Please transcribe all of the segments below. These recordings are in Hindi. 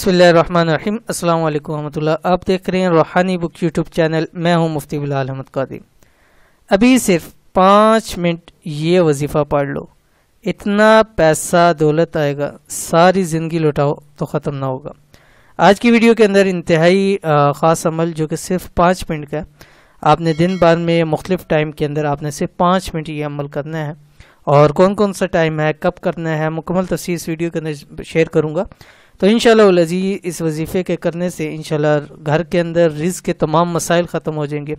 बिस्मिल्लाहिर्रहमानिर्रहीम। अस्सलाम वालेकुम रहमतुल्लाह। आप देख रहे हैं रूहानी बुक यूट्यूब चैनल। मैं हूं मुफ्ती बिलाल अहमद कादी। अभी सिर्फ 5 मिनट ये वजीफ़ा पढ़ लो, इतना पैसा दौलत आएगा, सारी ज़िंदगी लुटाओ तो ख़त्म ना होगा। आज की वीडियो के अंदर इंतहाई ख़ास अमल जो कि सिर्फ 5 मिनट का है। आपने दिन भर में मुख्तलिफ टाइम के अंदर आपने सिर्फ 5 मिनट ये अमल करना है। और कौन कौन सा टाइम है, कब करना है, मुकम्मल तफसील इस वीडियो के अंदर शेयर करूँगा। तो इंशाअल्लाह अज़ीज़ इस वजीफ़े के करने से इंशाअल्लाह घर के अंदर रिज़्क़ के तमाम मसाइल ख़त्म हो जाएंगे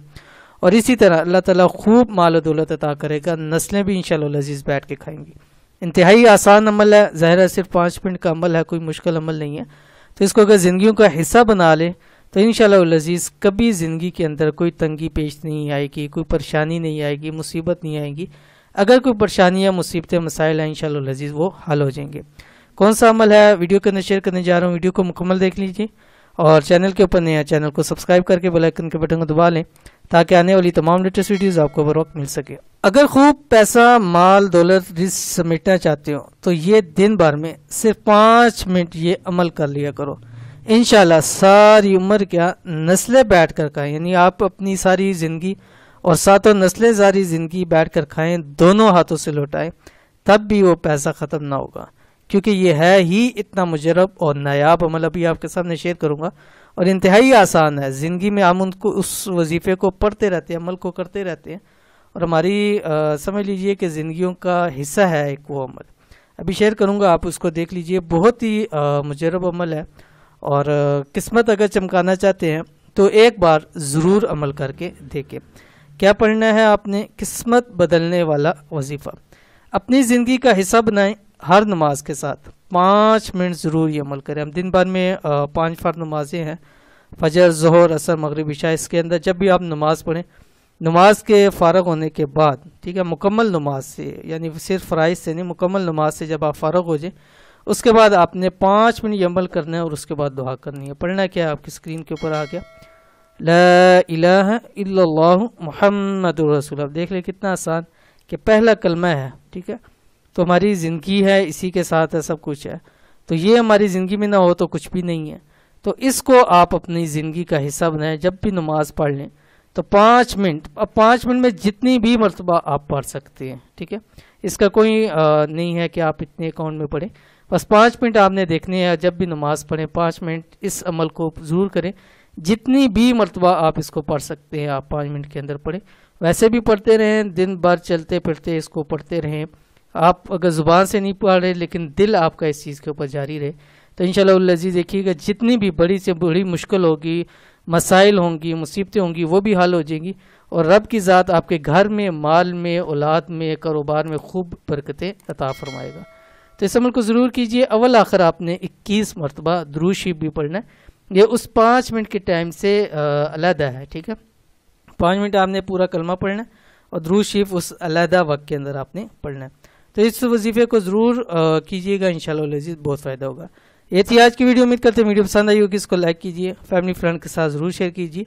और इसी तरह अल्लाह ताला खूब माल दौलत अता करेगा। नस्लें भी इंशाअल्लाह अज़ीज़ बैठ के खाएंगी। इंतहाई आसान अमल है, ज़ाहिर है सिर्फ 5 मिनट का अमल है, कोई मुश्किल अमल नहीं है। तो इसको अगर ज़िंदगियों का हिस्सा बना लें तो इंशाअल्लाह अज़ीज़ कभी ज़िंदगी के अंदर कोई तंगी पेश नहीं आएगी, कोई परेशानी नहीं आएगी, मुसीबत नहीं आएगी। अगर कोई परेशानी या मुसीबतें मसाइल हैं इंशाअल्लाह अज़ीज़ वो हल हो जाएंगे। कौन सा अमल है वीडियो के अंदर शेयर करने जा रहा हूँ। वीडियो को मुकम्मल देख लीजिए और चैनल के ऊपर नया चैनल को सब्सक्राइब करके बेल आइकन के बटन को दबा लें ताकि आने वाली तमाम लेटेस्ट वीडियोस आपको बर वक्त मिल सके। अगर खूब पैसा, माल, दौलत, रिज़्क़ समेटना चाहते हो तो ये दिन भर में सिर्फ 5 मिनट ये अमल कर लिया करो। इंशाल्लाह सारी उम्र क्या नस्लें बैठ कर खाएं, यानी आप अपनी सारी ज़िंदगी और सातों नस्लें सारी ज़िंदगी बैठ कर खाएं, दोनों हाथों से लौटाएं, तब भी वो पैसा ख़त्म ना होगा। क्योंकि ये है ही इतना मुजरब और नायाब अमल। अभी आपके सामने शेयर करूंगा और इंतहाई आसान है। ज़िंदगी में हम उनको उस वजीफ़े को पढ़ते रहते हैं, अमल को करते रहते हैं और हमारी समझ लीजिए कि ज़िंदगियों का हिस्सा है एक वो अमल। अभी शेयर करूंगा, आप उसको देख लीजिए। बहुत ही मुजरब अमल है और किस्मत अगर चमकाना चाहते हैं तो एक बार ज़रूर अमल करके देखें। क्या पढ़ना है आपने? किस्मत बदलने वाला वजीफ़ा। अपनी ज़िंदगी का हिस्सा बनाएं। हर नमाज के साथ 5 मिनट ज़रूर ये अमल करें। हम दिन भर में 5 फ़र्ज़ नमाजें हैं, फजर, ज़ोहर, असर, मगरिब, इशा। इसके अंदर जब भी आप नमाज पढ़ें, नमाज के फ़ारग होने के बाद, ठीक है, मुकम्मल नमाज से, यानी सिर्फ फ़राइज़ से नहीं, मुकम्मल नमाज से जब आप फ़ारग हो जाए उसके बाद आपने 5 मिनट ये अमल करना है और उसके बाद दुआ करनी है। पढ़ना क्या है? आपकी स्क्रीन के ऊपर आ गया, ला इलाहा इल्लल्लाहु मुहम्मदुर रसूलुल्लाह। देख ले कितना आसान कि पहला कलमा है, ठीक है। तो हमारी ज़िंदगी है, इसी के साथ है, सब कुछ है। तो ये हमारी ज़िंदगी में ना हो तो कुछ भी नहीं है। तो इसको आप अपनी ज़िंदगी का हिस्सा बनाएं। जब भी नमाज पढ़ लें तो 5 मिनट, अब 5 मिनट में जितनी भी मरतबा आप पढ़ सकते हैं, ठीक है। इसका कोई नहीं है कि आप इतने अकाउंट में पढ़ें, बस 5 मिनट आपने देखने हैं। जब भी नमाज पढ़ें 5 मिनट इस अमल को ज़रूर करें। जितनी भी मरतबा आप इसको पढ़ सकते हैं आप 5 मिनट के अंदर पढ़ें। वैसे भी पढ़ते रहें, दिन भर चलते फिरते इसको पढ़ते रहें। आप अगर ज़ुबान से नहीं पढ़ रहे लेकिन दिल आपका इस चीज़ के ऊपर जारी रहे तो इंशाअल्लाह अज़ीज़ देखिएगा जितनी भी बड़ी से बड़ी मुश्किल होगी, मसाइल होंगी, मुसीबतें होंगी, वो भी हल हो जाएंगी और रब की ज़ात आपके घर में, माल में, औलाद में, कारोबार में खूब बरकतें अता फरमाएगा। तो इस अमल को ज़रूर कीजिए। अव्वल आखिर आपने 21 मरतबा दुरूद शरीफ भी पढ़ना है। ये उस 5 मिनट के टाइम से अलहदा है, ठीक है। 5 मिनट आपने पूरा कलमा पढ़ना है और दुरूद शरीफ उस अलहदा वक्त के अंदर आपने पढ़ना है। तो इस वजीफे को ज़रूर कीजिएगा, इंशाअल्लाह अज़ीज़ बहुत फ़ायदा होगा। ये थी आज की वीडियो। उम्मीद करते हैं वीडियो पसंद आई होगी। इसको लाइक कीजिए, फैमिली फ्रेंड के साथ ज़रूर शेयर कीजिए।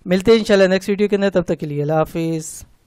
मिलते हैं इंशाअल्लाह नेक्स्ट वीडियो के अंदर। तब तक के लिए अल्लाह हाफिज़।